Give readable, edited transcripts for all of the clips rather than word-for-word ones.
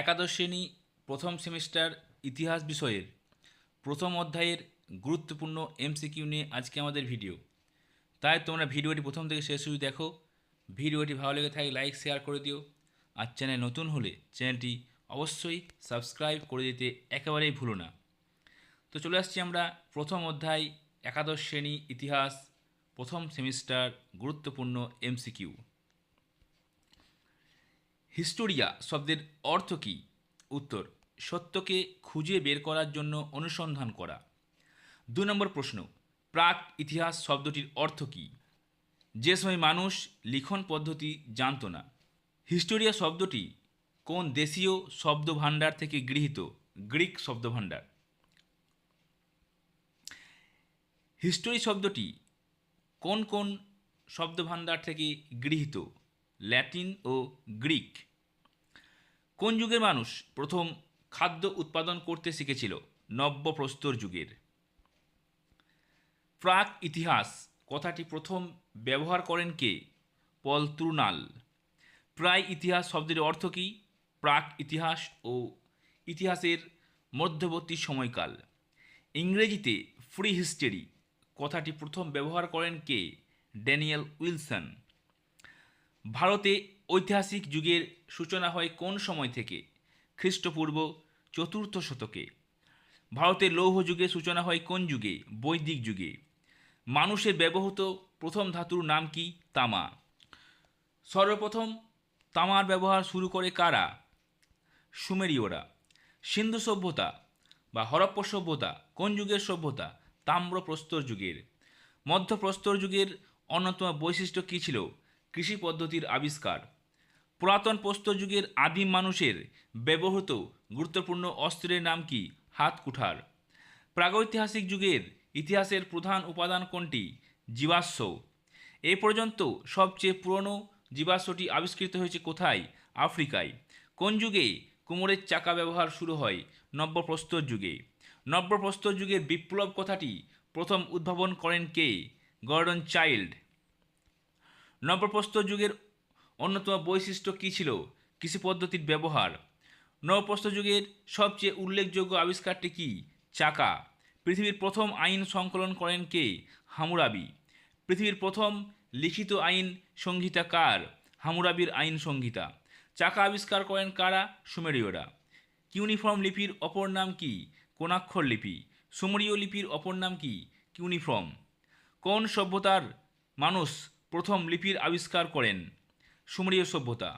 একাদশ শ্রেণী প্রথম সেমিস্টার ইতিহাস বিষয়ের প্রথম অধ্যায়ের গুরুত্বপূর্ণ এমসিকিউ নিয়ে আজকে আমাদের ভিডিও। তাই তোমরা ভিডিওটি প্রথম থেকে শেষ অবধি দেখো। ভিডিওটি ভালো লেগে থাকলে লাইক শেয়ার করে দিও, আর চ্যানেল নতুন হলে চ্যানেলটি অবশ্যই সাবস্ক্রাইব করে দিতে একেবারেই ভুলো না। তো চলে আসছি আমরা প্রথম অধ্যায় একাদশ শ্রেণী ইতিহাস প্রথম সেমিস্টার গুরুত্বপূর্ণ এমসিকিউ। হিস্টোরিয়া শব্দের অর্থ কী? উত্তর, সত্যকে খুঁজে বের করার জন্য অনুসন্ধান করা। 2 নম্বর প্রশ্ন, প্রাক ইতিহাস শব্দটির অর্থ কী? যে সময় মানুষ লিখন পদ্ধতি জানত না। হিস্টোরিয়া শব্দটি কোন দেশীয় শব্দভাণ্ডার থেকে গৃহীত? গ্রিক শব্দভাণ্ডার। হিস্টোরি শব্দটি কোন কোন শব্দভাণ্ডার থেকে গৃহীত? ল্যাটিন ও গ্রিক। কোন যুগের মানুষ প্রথম খাদ্য উৎপাদন করতে শিখেছিল? নব্যপ্রস্তর যুগের। প্রাক ইতিহাস কথাটি প্রথম ব্যবহার করেন কে? পল ত্রুনাল। প্রাক ইতিহাস শব্দের অর্থ কী? প্রাক ইতিহাস ও ইতিহাসের মধ্যবর্তী সময়কাল। ইংরেজিতে ফ্রি হিস্টেরি কথাটি প্রথম ব্যবহার করেন কে? Daniel Wilson. ভারতে ঐতিহাসিক যুগের সূচনা হয় কোন সময় থেকে? খ্রিস্টপূর্ব 4র্থ শতকে। ভারতের লৌহ যুগের সূচনা হয় কোন যুগে? বৈদিক যুগে। মানুষের ব্যবহৃত প্রথম ধাতুর নাম কি? তামা। সর্বপ্রথম তামার ব্যবহার শুরু করে কারা? সুমেরীয়রা। সিন্ধু সভ্যতা বা হরপ্পা সভ্যতা কোন যুগের সভ্যতা? তাম্রপ্রস্তর যুগের। মধ্যপ্রস্তর যুগের অন্যতম বৈশিষ্ট্য কী ছিল? কৃষি পদ্ধতির আবিষ্কার। পুরাতন প্রস্তর যুগের আদিম মানুষের ব্যবহৃত গুরুত্বপূর্ণ অস্ত্রের নাম কি? হাত কুঠার। প্রাগৈতিহাসিক যুগের ইতিহাসের প্রধান উপাদান কোনটি? জীবাশ্ম। এ পর্যন্ত সবচেয়ে পুরনো জীবাশ্মটি আবিষ্কৃত হয়েছে কোথায়? আফ্রিকায়। কোন যুগে কুমোরের চাকা ব্যবহার শুরু হয়? নব্যপ্রস্তর যুগে। নব্যপ্রস্তর যুগের বিপ্লব কথাটি প্রথম উদ্ভাবন করেন কে? Gordon Childe. নব্যপ্রস্তর যুগের অন্যতম বৈশিষ্ট্য কী ছিল? কৃষি পদ্ধতির ব্যবহার। নবপ্রস্তর যুগের সবচেয়ে উল্লেখযোগ্য আবিষ্কারটি কি? চাকা। পৃথিবীর প্রথম আইন সংকলন করেন কে? হামুরাবি। পৃথিবীর প্রথম লিখিত আইন সংহিতা কার? হামুরাবির আইন সংহিতা। চাকা আবিষ্কার করেন কারা? সুমেরীয়রা। কিউনিফর্ম লিপির অপর নাম কি? কোণাক্ষর লিপি। সুমেরীয় লিপির অপর নাম কি? কিউনিফর্ম। কোন সভ্যতার মানুষ প্রথম লিপির আবিষ্কার করেন? সুমেরীয় সভ্যতা।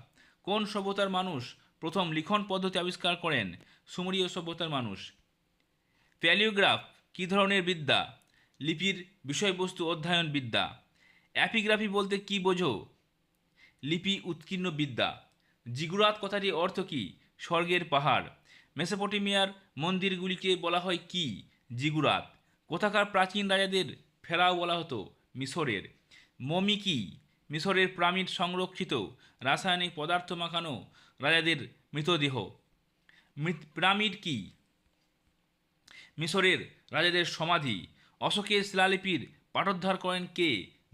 কোন সভ্যতার মানুষ প্রথম লিখন পদ্ধতি আবিষ্কার করেন? সুমেরীয় সভ্যতার মানুষ। প্যালিওগ্রাফ কী ধরনের বিদ্যা? লিপির বিষয়বস্তু অধ্যয়ন বিদ্যা। অ্যাপিগ্রাফি বলতে কি বোঝো? লিপি উৎকীর্ণ বিদ্যা। জিগুরাত কথাটির অর্থ কী? স্বর্গের পাহাড়। মেসোপটেমিয়ার মন্দিরগুলিকে বলা হয় কি? জিগুরাত। কোথাকার প্রাচীন রাজাদের ফেরাও বলা হতো? মিশরের। মমি কি? মিশরের পিরামিড সংরক্ষিত রাসায়নিক পদার্থ মাখানো রাজাদের মৃতদেহ। পিরামিড কি? মিশরের রাজাদের সমাধি। অশোকের শিলালিপির পাঠোদ্ধার করেন কে?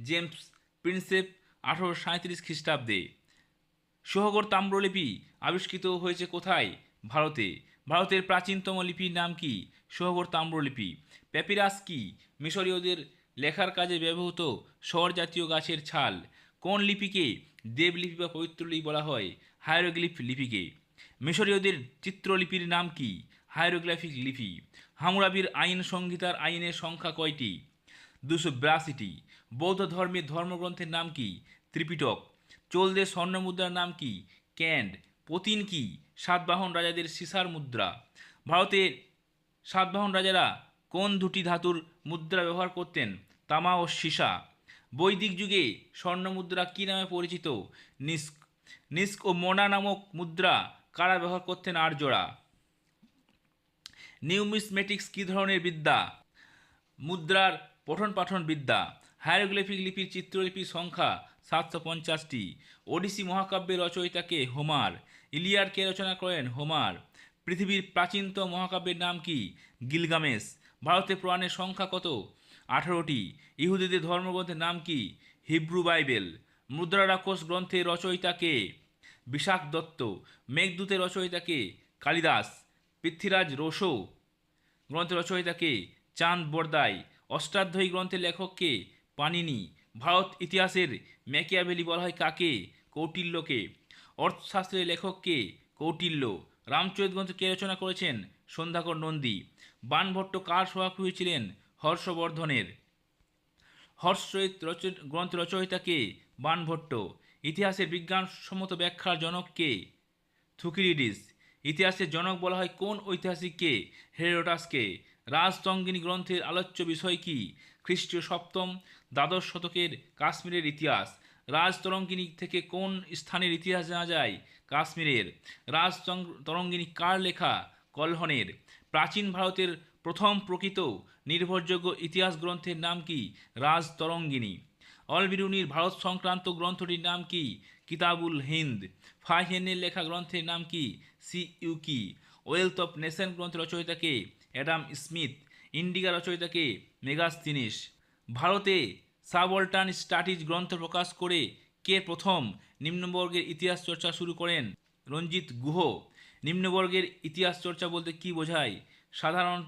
জেমস প্রিন্সেপ 1837 খ্রিস্টাব্দে। সোহগড় তাম্রলিপি আবিষ্কৃত হয়েছে কোথায়? ভারতে। ভারতের প্রাচীনতম লিপির নাম কি? সোহগড় তাম্রলিপি। প্যাপিরাস কি? মিশরীয়দের লেখার কাজে ব্যবহৃত শর জাতীয় গাছের ছাল। কোন লিপিকে দেবলিপি বা পবিত্র লিপি বলা হয়? হায়ারোগ্লিফ লিপিকে। মিশরীয়দের চিত্রলিপির নাম কি? হায়ারোগ্রাফিক লিপি। হামুরাবির আইন সংহিতার আইনের সংখ্যা কয়টি? 282টি। বৌদ্ধ ধর্মের ধর্মগ্রন্থের নাম কি? ত্রিপিটক। চোলদের স্বর্ণমুদ্রার নাম কি? ক্যান্ড। পতিন কি? সাতবাহন রাজাদের সীসার মুদ্রা। ভারতের সাতবাহন রাজারা কোন দুটি ধাতুর মুদ্রা ব্যবহার করতেন? তামা ও সীসা। বৈদিক যুগে স্বর্ণমুদ্রা কী নামে পরিচিত? নিস্ক। নিস্ক ও মোনা নামক মুদ্রা কারা ব্যবহার করতেন? আর্যরা। নিউমিসমেটিক্স কী ধরনের বিদ্যা? মুদ্রার পঠন পাঠন বিদ্যা। হায়ারোগ্লিফিক লিপির চিত্রলিপির সংখ্যা 750টি। ওডিসি মহাকাব্যের রচয়িতাকে? হোমার। ইলিয়াড কে রচনা করেন? হোমার। পৃথিবীর প্রাচীনতম মহাকাব্যের নাম কি? গিলগামেশ। ভারতের পুরাণের সংখ্যা কত? 18টি। ইহুদিদের ধর্মগ্রন্থের নাম কি? Hebrew Bible. মুদ্রা রাক্ষস গ্রন্থের রচয়িতা কে? বিশাখ দত্ত। মেঘদূতের রচয়িতাকে কালিদাস। পৃথ্বীরাজ রোসো গ্রন্থের রচয়িতাকে চাঁদ বরদাই। অষ্টাধ্যায়ী গ্রন্থের লেখককে পানিনি। ভারত ইতিহাসের ম্যাকিয়াভেলি বলা হয় কাকে? কৌটিল্যকে। অর্থশাস্ত্রের লেখককে কৌটিল্য। রামচরিত গ্রন্থ কে রচনা করেছেন? সন্ধ্যাকর নন্দী। বাণভট্ট কার সভাকবি ছিলেন? হর্ষবর্ধনের। হর্ষচরিত গ্রন্থ রচয়িতাকে বাণভট্ট। ইতিহাসের বিজ্ঞানসম্মত ব্যাখ্যার জনককে? থুকিডিডিস। ইতিহাসের জনক বলা হয় কোন ঐতিহাসিককে? হেরোডাসকে। রাজতঙ্গিনী গ্রন্থের আলোচ্য বিষয় কি? খ্রিস্টীয় সপ্তম দ্বাদশ শতকের কাশ্মীরের ইতিহাস। রাজতরঙ্গিনী থেকে কোন স্থানের ইতিহাস জানা যায়? কাশ্মীরের। তরঙ্গিনী কার লেখা? কল্হণের। প্রাচীন ভারতের প্রথম প্রকৃত নির্ভরযোগ্য ইতিহাস গ্রন্থের নাম কি? রাজতরঙ্গিনী। অল বিরুনির ভারত সংক্রান্ত গ্রন্থটির নাম কি? কিতাবুল হিন্দ। ফাহিয়েনের লেখা গ্রন্থের নাম কি? Si Yuki. Wealth of Nation গ্রন্থের রচয়িতাকে? Adam Smith. ইন্ডিকা রচয়িতাকে? মেগাস্থিনিস। ভারতে সাবঅল্টার্ন স্টাডিজ গ্রন্থ প্রকাশ করে কে প্রথম নিম্নবর্গের ইতিহাস চর্চা শুরু করেন? রঞ্জিত গুহ। নিম্নবর্গের ইতিহাস চর্চা বলতে কি বোঝায়? সাধারণ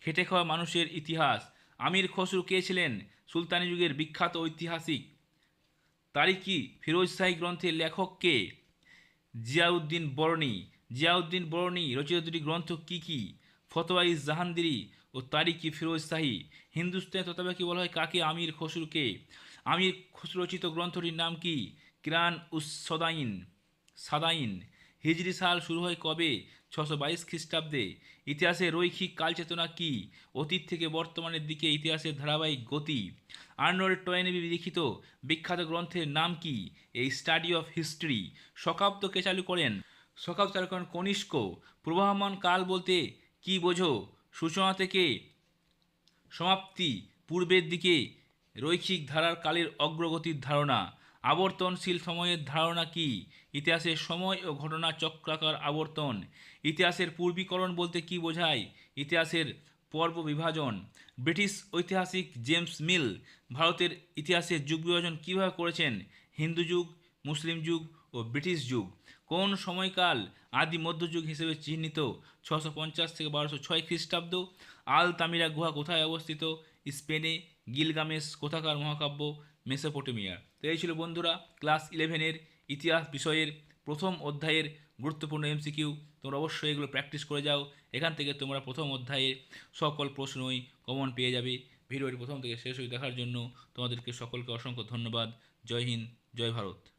খেটে খাওয়া মানুষের ইতিহাস। আমির খসরু কে ছিলেন? সুলতানি যুগের বিখ্যাত ঐতিহাসিক। তারিখি ফিরোজ শাহী গ্রন্থের লেখক কে? জিয়াউদ্দিন বরণী। জিয়াউদ্দিন বরণী রচিত দুটি গ্রন্থ কি কি? ফতোয়া জাহাঙ্গীরি ও তারিখি ফিরোজ শাহী। হিন্দুস্তানি তত্ত্বাবধায়ক বলা হয় কাকে? আমির খসরুকে। আমির খসরু রচিত গ্রন্থটির নাম কি? কিরান উস সাদাইন। হিজরি সাল শুরু হয় কবে? 622 খ্রিস্টাব্দে। ইতিহাসের রৈখিক কালচেতনা কি? অতীত থেকে বর্তমানের দিকে ইতিহাসের ধারাবাহিক গতি। আর্নল্ড টয়েনবি লিখিত বিখ্যাত গ্রন্থের নাম কি? A Study of History. শকাব্দ কে চালু করেন? শকাব্দ চালু করেন কনিষ্ক। প্রবাহমান কাল বলতে কি বোঝো? সূচনা থেকে সমাপ্তি, পূর্বের দিকে রৈখিক ধারার কালের অগ্রগতির ধারণা। আবর্তনশীল সময়ের ধারণা কি? ইতিহাসের সময় ও ঘটনা চক্রাকার আবর্তন। ইতিহাসের পূর্বীকরণ বলতে কি বোঝায়? ইতিহাসের পর্ব বিভাজন। ব্রিটিশ ঐতিহাসিক জেমস মিল ভারতের ইতিহাসের যুগ বিভাজন কীভাবে করেছেন? হিন্দু যুগ, মুসলিম যুগ ও ব্রিটিশ যুগ। কোন সময়কাল আদি মধ্যযুগ হিসেবে চিহ্নিত? 650 থেকে 1206 খ্রিস্টাব্দ। আল তামিরা গুহা কোথায় অবস্থিত? স্পেনে। গিলগামেশ কোথাকার মহাকাব্য? মেসোপটেমিয়া। তো এই ছিল বন্ধুরা ক্লাস 11-এর ইতিহাস বিষয়ের প্রথম অধ্যায়ের গুরুত্বপূর্ণ এমসিকিউ। তোমরা অবশ্যই এগুলো প্র্যাকটিস করে যাও। এখান থেকে তোমরা প্রথম অধ্যায়ের সকল প্রশ্নই কমন পেয়ে যাবে। ভিডিওটি প্রথম থেকে শেষ হয়ে দেখার জন্য তোমাদেরকে সকলকে অসংখ্য ধন্যবাদ। জয় হিন্দ, জয় ভারত।